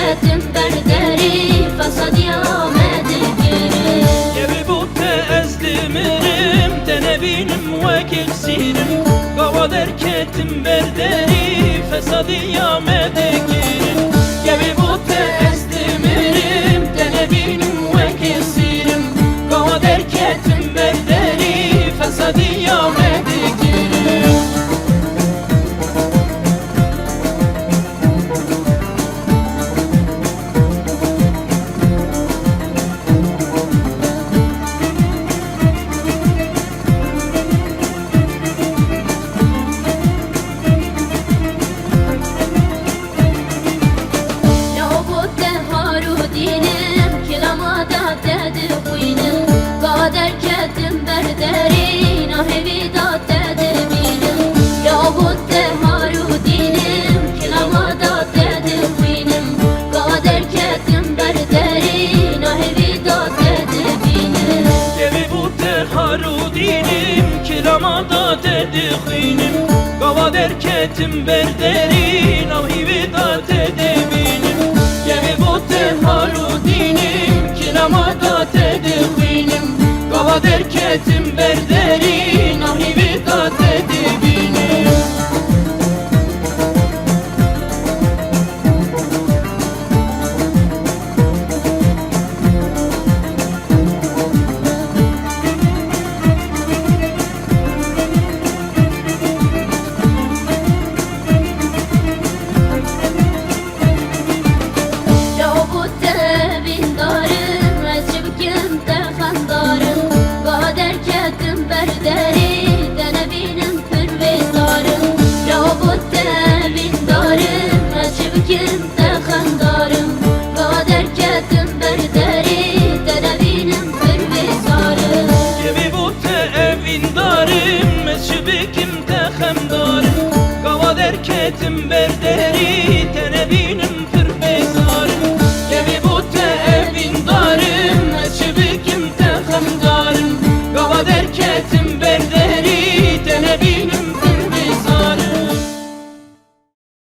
ketim berderi fesadi Ahmet'i girin. Yevi bu te ezdimirim denebinim vekil sirim Gava derketim berderi fesadi Ahmet'i girin. Yevi bu te ezdimirim denebinim vekil sirim Gava derketim berderi fesadi Ahmet'i girin. Derketim berderin ahevi da tedebinim Labudde harudinim kilama da tedebinim Derketim berderin ahevi da tedebinim Yevi bu te harudinim kilama da tedebinim Gava derketim berderin ahevi da tedebinim Yevi bu te harudinim kilama da tedebinim Gava derketim berderin ahivi da tedebinim. Kimde xandarım, derketim berderi denebinim pervizarım. Yevi bu te evindarım, mescid